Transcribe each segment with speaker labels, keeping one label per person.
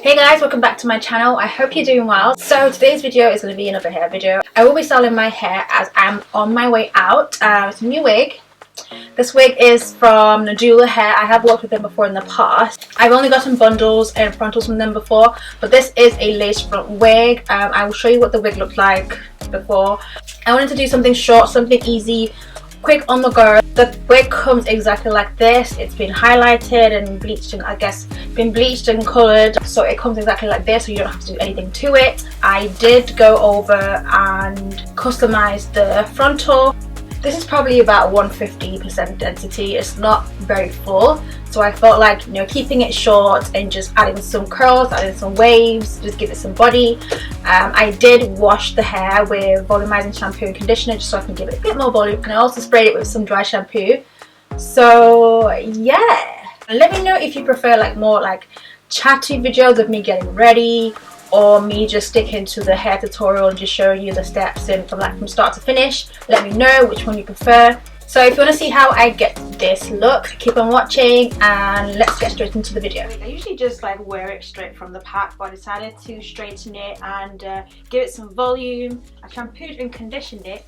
Speaker 1: Hey guys, welcome back to my channel. I hope you're doing well. So today's video is going to be another hair video. I will be styling my hair as I'm on my way out. It's a new wig. This wig is from Nadula hair. I have worked with them before in the past. I've only gotten bundles and frontals from them before, but this is a lace front wig. I will show you what the wig looked like before. I wanted to do something short, something easy, quick on the go. The wig comes exactly like this. It's been highlighted and bleached, and I guess been bleached and coloured, so it comes exactly like this, so you don't have to do anything to it. I did go over and customize the frontal. This is probably about 150% density. It's not very full, so I felt like, you know, keeping it short and just adding some curls, adding some waves, just give it some body. I did wash the hair with volumizing shampoo and conditioner just so I can give it a bit more volume, and I also sprayed it with some dry shampoo. So yeah, let me know if you prefer like more like chatty videos of me getting ready, or me just sticking to the hair tutorial and just showing you the steps and from start to finish. Let me know which one you prefer. So if you want to see how I get this look, keep on watching and let's get straight into the video. I usually just like wear it straight from the pack, but I decided to straighten it and give it some volume. I shampooed and conditioned it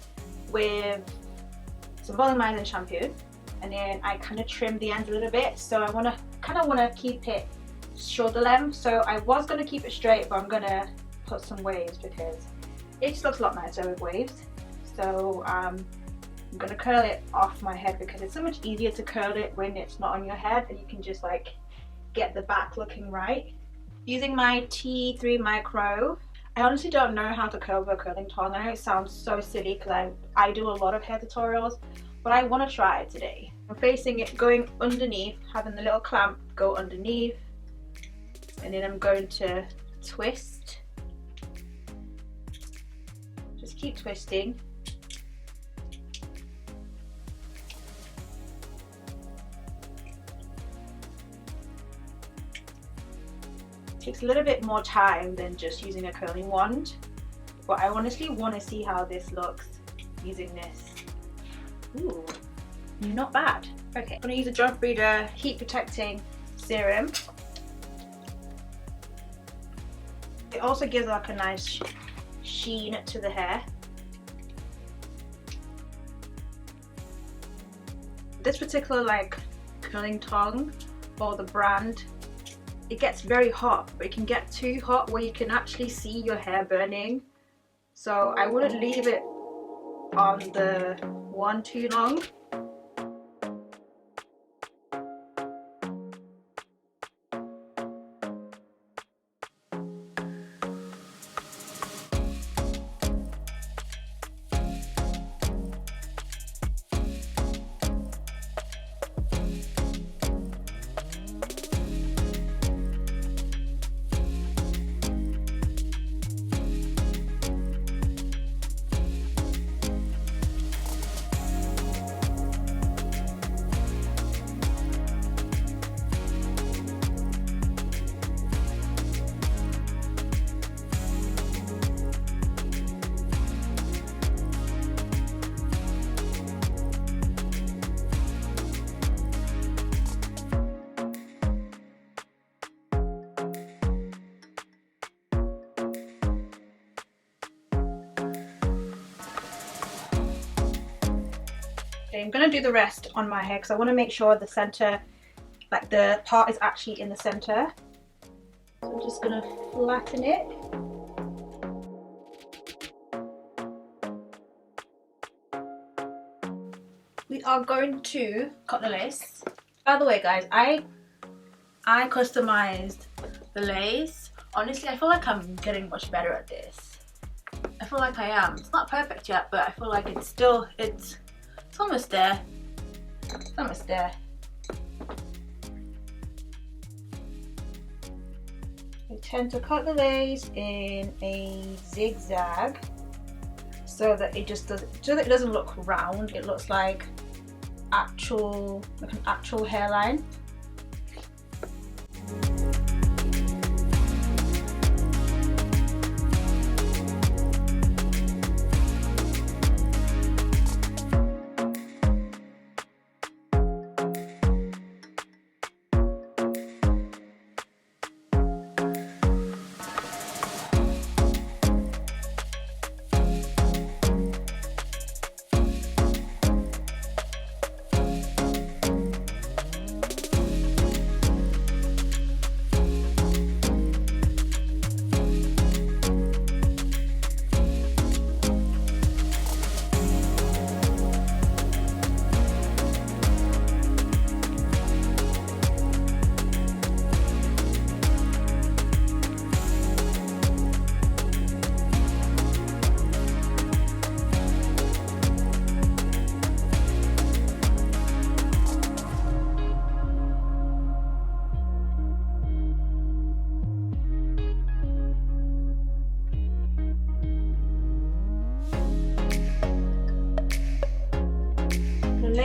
Speaker 1: with some volumizing shampoo, and then I kind of trimmed the ends a little bit. So I kind of want to keep it shoulder length. So I was going to keep it straight, but I'm going to put some waves because it just looks a lot nicer with waves. So I'm going to curl it off my head because it's so much easier to curl it when it's not on your head, and you can just like get the back looking right. Using my T3 micro, I honestly don't know how to curl with a curling tong. I know it sounds so silly because I do a lot of hair tutorials, but I want to try it today. I'm facing it, going underneath, having the little clamp go underneath, and then I'm going to twist. Just keep twisting. Takes a little bit more time than just using a curling wand, but I honestly want to see how this looks using this. Ooh, not bad. Okay, I'm going to use a Freida heat protecting serum. It also gives like a nice sheen to the hair. This particular like curling tong or the brand, it gets very hot, but it can get too hot where you can actually see your hair burning. So I wouldn't leave it on the one too long. I'm going to do the rest on my hair because I want to make sure the center, like the part is actually in the center. So I'm just going to flatten it. We are going to cut the lace. By the way guys, I customized the lace. Honestly, I feel like I'm getting much better at this. I feel like I am. It's not perfect yet, but I feel like it's almost there. It's almost there. I tend to cut the lace in a zigzag so that it doesn't look round. It looks like an actual hairline.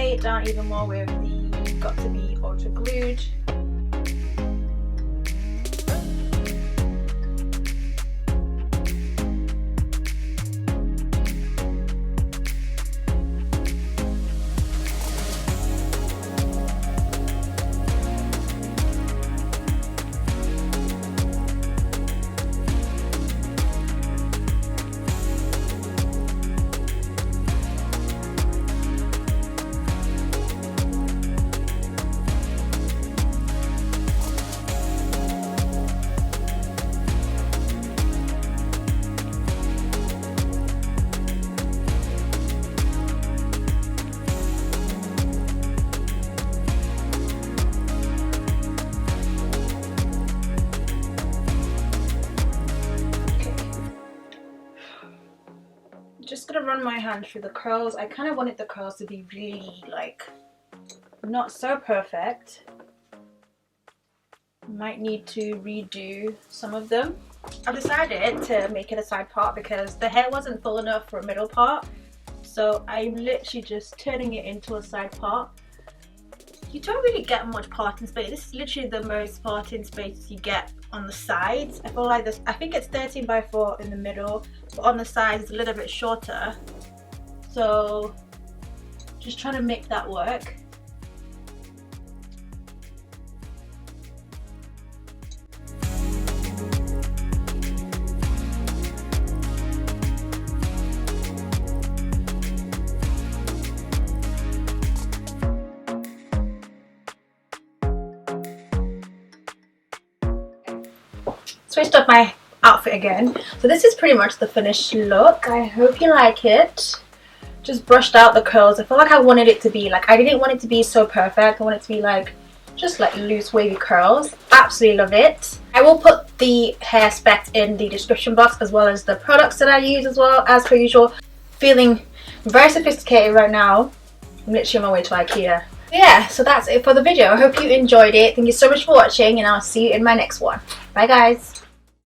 Speaker 1: lay it down even more with the Got2B Ultra Glued. Just gonna run my hand through the curls. I kind of wanted the curls to be really like not so perfect. Might need to redo some of them. I've decided to make it a side part because the hair wasn't full enough for a middle part, so I'm literally just turning it into a side part. You don't really get much parting space. This is literally the most parting space you get on the sides. I feel like this, I think it's 13 by 4 in the middle, but on the sides it's a little bit shorter. So just trying to make that work. Switched up my outfit again, so this is pretty much the finished look. I hope you like it. Just brushed out the curls. I feel like I wanted it to be like, I didn't want it to be so perfect. I want it to be like just like loose wavy curls. Absolutely love it. I will put the hair spec in the description box, as well as the products that I use as well, as per usual. Feeling very sophisticated right now. I'm literally on my way to IKEA. Yeah, so that's it for the video. I hope you enjoyed it. Thank you so much for watching, and I'll see you in my next one. Bye guys.